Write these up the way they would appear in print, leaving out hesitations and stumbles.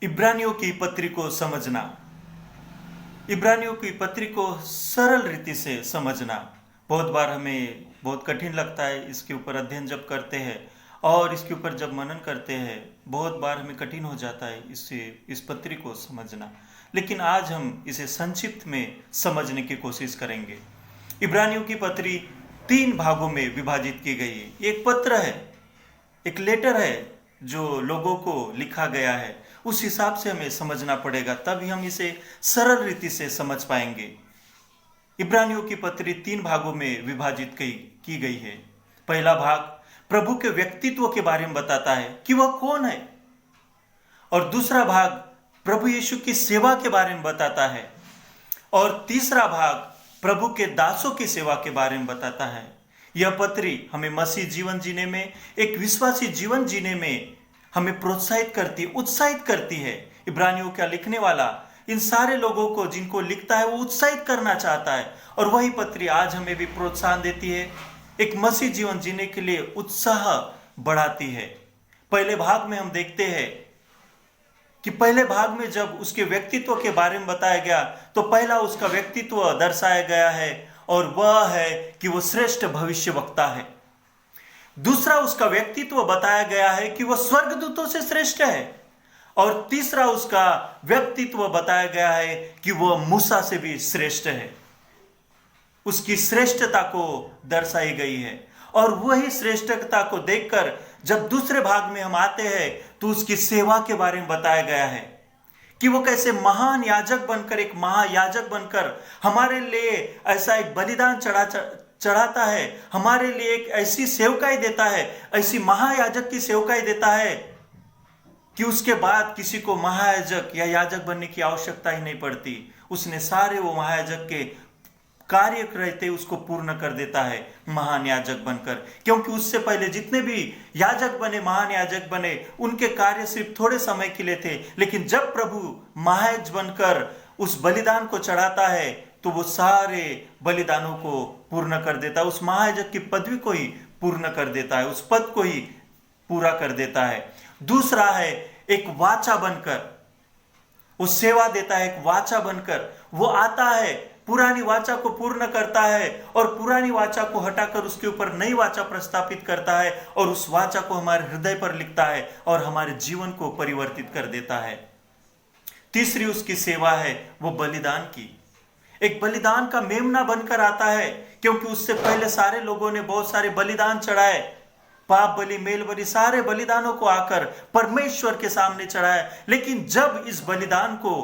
इब्रानियों की पत्री को समझना, इब्रानियों की पत्री को सरल रीति से समझना बहुत बार हमें बहुत कठिन लगता है। इसके ऊपर अध्ययन जब करते हैं और इसके ऊपर जब मनन करते हैं, बहुत बार हमें कठिन हो जाता है इस पत्री को समझना। लेकिन आज हम इसे संक्षिप्त में समझने की कोशिश करेंगे। इब्रानियों की पत्री 3 भागों में विभाजित की गई है। एक पत्र है, एक लेटर है जो लोगों को लिखा गया है। उस हिसाब से हमें समझना पड़ेगा, तभी हम इसे सरल रीति से समझ पाएंगे। इब्रानियों की पत्री 3 भागों में विभाजित की गई है। पहला भाग प्रभु के व्यक्तित्व के बारे में बताता है कि वह कौन है, और दूसरा भाग प्रभु यीशु की सेवा के बारे में बताता है, और तीसरा भाग प्रभु के दासों की सेवा के बारे में बताता है। यह पत्री हमें मसीह जीवन जीने में, एक विश्वासी जीवन जीने में हमें प्रोत्साहित करती, उत्साहित करती है। इब्रानियों का लिखने वाला इन सारे लोगों को जिनको लिखता है वो उत्साहित करना चाहता है, और वही पत्री आज हमें भी प्रोत्साहन देती है, एक मसीह जीवन जीने के लिए उत्साह बढ़ाती है। पहले भाग में हम देखते हैं कि पहले भाग में जब उसके व्यक्तित्व के बारे में बताया गया तो पहला उसका व्यक्तित्व दर्शाया गया है, और वह है कि वह श्रेष्ठ भविष्यवक्ता है। दूसरा उसका व्यक्तित्व बताया गया है कि वह स्वर्गदूतों से श्रेष्ठ है, और तीसरा उसका व्यक्तित्व बताया गया है कि वह मूसा से भी श्रेष्ठ है। उसकी श्रेष्ठता को दर्शाई गई है, और वही श्रेष्ठता को देखकर जब दूसरे भाग में हम आते हैं तो उसकी सेवा के बारे में बताया गया है कि वो कैसे महान याजक बनकर, एक महायाजक बनकर हमारे लिए ऐसा एक बलिदान चढ़ाता है, हमारे लिए एक ऐसी सेवकाई देता है, ऐसी महायाजक की सेवकाई देता है कि उसके बाद किसी को महायाजक या याजक बनने की आवश्यकता ही नहीं पड़ती। उसने सारे वो महायाजक के कार्य रहते उसको पूर्ण कर देता है महान याजक बनकर, क्योंकि उससे पहले जितने भी याजक बने, महान याजक बने, उनके कार्य सिर्फ थोड़े समय के लिए थे। लेकिन जब प्रभु महायाजक बनकर उस बलिदान को चढ़ाता है तो वो सारे बलिदानों को पूर्ण कर देता है, उस महायाजक की पदवी को ही पूर्ण कर देता है, उस पद को ही पूरा कर देता है। दूसरा है एक वाचा बनकर, वो सेवा देता है, एक वाचा बनकर वो आता है, पुरानी वाचा को पूर्ण करता है, और पुरानी वाचा को हटाकर उसके ऊपर नई वाचा प्रस्तापित करता है, और उस वाचा को हमारे हृदय पर लिखता है और हमारे जीवन को परिवर्तित कर देता है। तीसरी उसकी सेवा है वो बलिदान की, एक बलिदान का मेमना बनकर आता है, क्योंकि उससे पहले सारे लोगों ने बहुत सारे बलिदान चढ़ाए, पाप बलि, मेल बलि, सारे बलिदानों को आकर परमेश्वर के सामने चढ़ाया। लेकिन जब इस बलिदान को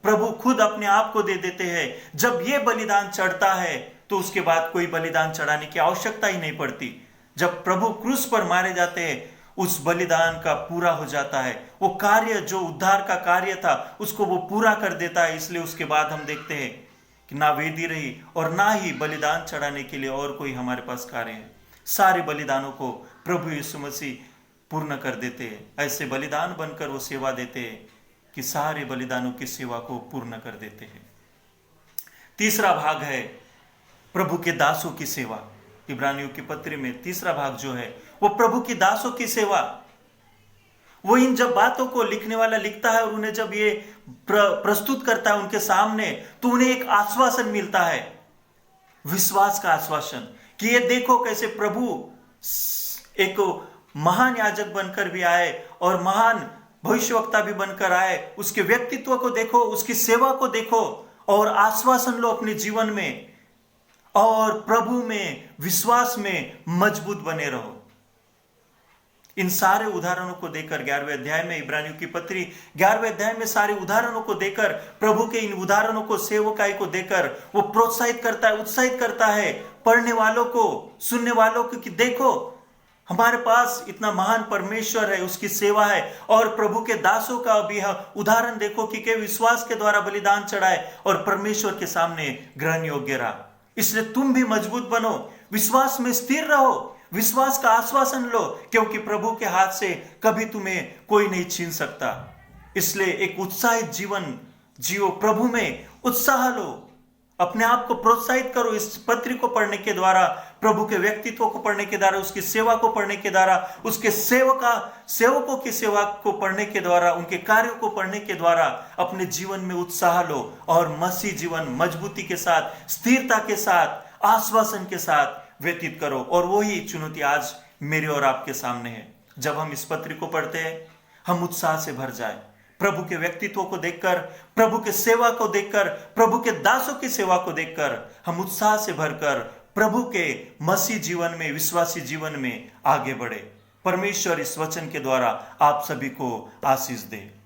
प्रभु खुद अपने आप को दे देते हैं, जब ये बलिदान चढ़ता है तो उसके बाद कोई बलिदान चढ़ाने की आवश्यकता ही नहीं पड़ती। जब प्रभु क्रूस पर मारे जाते हैं उस बलिदान का पूरा हो जाता है, वो कार्य जो उद्धार का कार्य था उसको वो पूरा कर देता है। इसलिए उसके बाद हम देखते हैं कि ना वेदी रही और ना ही बलिदान चढ़ाने के लिए और कोई हमारे पास कार्य है। सारे बलिदानों को प्रभु यीशु मसीह पूर्ण कर देते हैं। ऐसे बलिदान बनकर वो सेवा देते हैं कि सारे बलिदानों की सेवा को पूर्ण कर देते हैं। तीसरा भाग है प्रभु के दासों की सेवा। इब्रानियों की पत्री में तीसरा भाग जो है वो प्रभु की दासों की सेवा। वो इन जब बातों को लिखने वाला लिखता है और उन्हें जब ये प्रस्तुत करता है उनके सामने, तो उन्हें एक आश्वासन मिलता है, विश्वास का आश्वासन, कि ये देखो कैसे प्रभु एक महान याजक बनकर भी आए और महान भविष्यवक्ता भी बनकर आए। उसके व्यक्तित्व को देखो, उसकी सेवा को देखो, और आश्वासन लो अपने जीवन में, और प्रभु में, विश्वास में मजबूत बने रहो। इन सारे उदाहरणों को देकर 11वें अध्याय में, इब्रानियों की पत्री 11वें अध्याय में सारे उदाहरणों को देकर, प्रभु के इन उदाहरणों को, सेवकाई को देकर वो प्रोत्साहित करता है, उत्साहित करता है पढ़ने वालों को, सुनने वालों को, कि देखो हमारे पास इतना महान परमेश्वर है, उसकी सेवा है, और प्रभु के दासों का भी उदाहरण देखो कि के विश्वास के द्वारा बलिदान चढ़ाए और परमेश्वर के सामने ग्रहण योग्य रहा। इसलिए तुम भी मजबूत बनो, विश्वास में स्थिर रहो, विश्वास का आश्वासन लो, क्योंकि प्रभु के हाथ से कभी तुम्हें कोई नहीं छीन सकता। इसलिए एक उत्साहित जीवन जियो, प्रभु में उत्साह लो, अपने आप को प्रोत्साहित करो इस पत्री को पढ़ने के द्वारा, प्रभु के व्यक्तित्व को पढ़ने के द्वारा, उसकी सेवा को पढ़ने के द्वारा, उसके सेवकों की सेवा को पढ़ने के द्वारा, उनके कार्यों को पढ़ने के द्वारा अपने जीवन में उत्साह लो और मसीह जीवन मजबूती के साथ, स्थिरता के साथ, आश्वासन के साथ व्यतीत करो। और वही चुनौती आज मेरे और आपके सामने है। जब हम इस पत्री को पढ़ते हैं, हम उत्साह से भर जाए, प्रभु के व्यक्तित्व को देखकर, प्रभु के सेवा को देखकर, प्रभु के दासों की सेवा को देखकर हम उत्साह से भरकर प्रभु के मसीह जीवन में, विश्वासी जीवन में आगे बढ़े। परमेश्वर इस वचन के द्वारा आप सभी को आशीष दे।